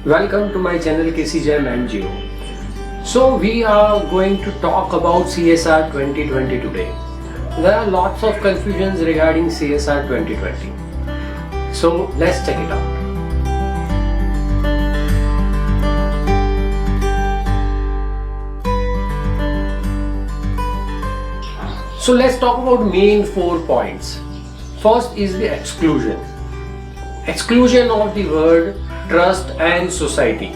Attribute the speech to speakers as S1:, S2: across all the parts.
S1: Welcome to my channel KCGM NGO. So we are going to talk about CSR 2020 today. There are lots of confusions regarding CSR 2020. So let's check it out. So let's talk about main 4 points. First is the exclusion. Exclusion of the word trust and society.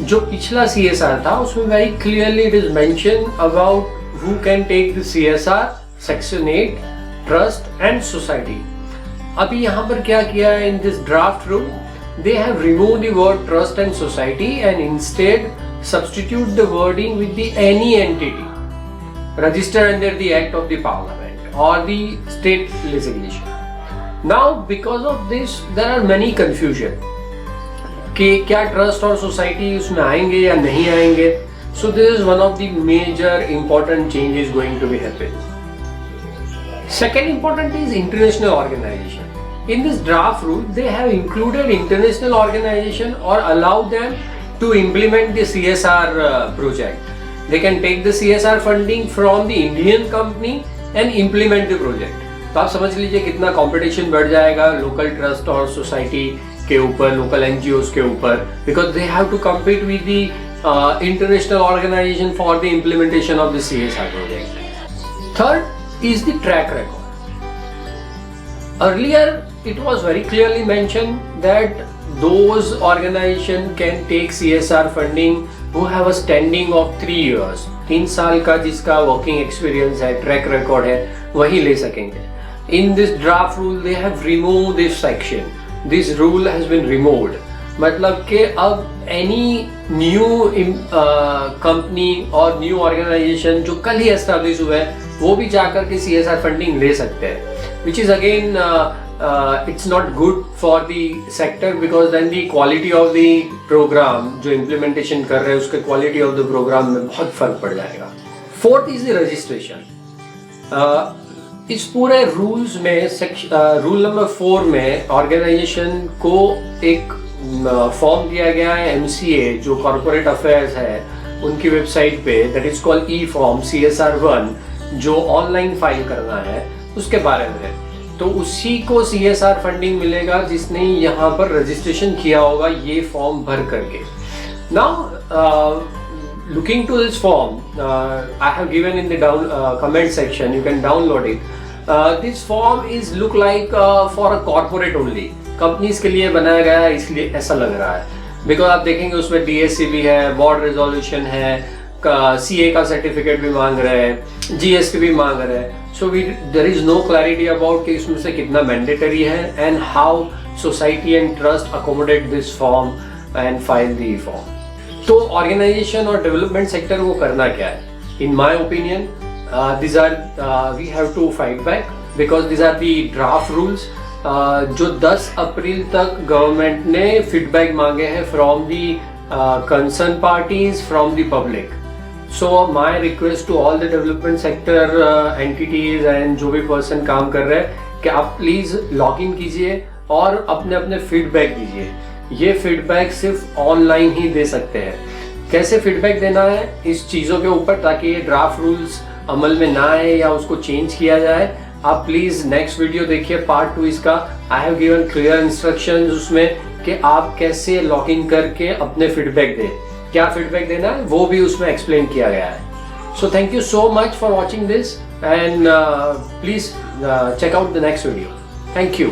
S1: जो पिछला CSR था उसमें very clearly it is mention about who can take the CSR, section 8 trust and society. अभी यहाँ पर क्या किया है in this draft rule, they have remove the word trust and society and instead substitute the wording with the any entity registered under the act of the parliament और the state legislation. Now because of this there are many confusion कि क्या trust और society उसमें आएंगे या नहीं आएंगे. So this is one of the major important changes going to be happen. Second important is international organisation. In this draft rule they have included international organisation और allowed them to implement the CSR project. They can take the CSR funding from the Indian company and implement the project. तो आप समझ लीजिए कितना competition बढ़ जाएगा local trust और society के ऊपर, लोकल NGOs के ऊपर, because they have to compete with the international organisation for the implementation of the CSR project. Third is the track record. Earlier it was very clearly mentioned that those organisation can take CSR funding who have a standing of 3 years. 3 साल का जिसका working experience है, track record है, वही ले सकेंगे. In this draft rule they have removed this section. This rule has been removed. मतलब कि अब any new company और new organization जो कल ही establish हुआ है वो भी जाकर के CSR funding ले सकते हैं, which is again it's not good for the sector because then the quality of the program जो implementation कर रहे हैं उसके quality of the program में बहुत फर्क पड़ जाएगा. Fourth is the registration. इस पूरे रूल्स में रूल नंबर 4 में ऑर्गेनाइजेशन को एक फॉर्म दिया गया है MCA जो कॉर्पोरेट अफेयर्स है उनकी वेबसाइट पे, that is called E-form CSR1 जो ऑनलाइन फाइल करना है उसके बारे में. तो उसी को CSR फंडिंग मिलेगा जिसने यहाँ पर रजिस्ट्रेशन किया होगा ये फॉर्म भर करके. Now looking to this form, I have given in the comment section, you can download it. This form is look like for a corporate only, companies के लिए बनाया गया है इसलिए ऐसा लग रहा है. बिकॉज आप देखेंगे उसमें DSC भी है, बोर्ड रेजोल्यूशन है, CA का सर्टिफिकेट भी मांग रहे हैं, GST भी मांग रहे हैं. So there is no clarity about कि इसमें से कितना मैंडेटरी है and how society and trust accommodate this form and file the form. तो ऑर्गेनाइजेशन और डेवलपमेंट सेक्टर को करना क्या है? In my opinion these are we have to fight back because these are the draft rules जो 10 अप्रैल तक government ने feedback मांगे हैं from the concern parties, from the public. So my request to all the development sector entities and जो भी person काम कर रहे हैं कि आप प्लीज लॉग इन कीजिए और अपने अपने फीडबैक दीजिए. ये फीडबैक सिर्फ ऑनलाइन ही दे सकते हैं. कैसे फीडबैक देना है इस चीज़ों के ऊपर ताकि ये ड्राफ्ट रूल्स अमल में ना आए या उसको चेंज किया जाए, आप प्लीज नेक्स्ट वीडियो देखिए पार्ट 2 इसका. I have given clear instructions उसमें कि आप कैसे लॉग इन करके अपने फीडबैक दें, क्या फीडबैक देना है वो भी उसमें एक्सप्लेन किया गया है. So thank you so much for watching this and please check out the next video. Thank you.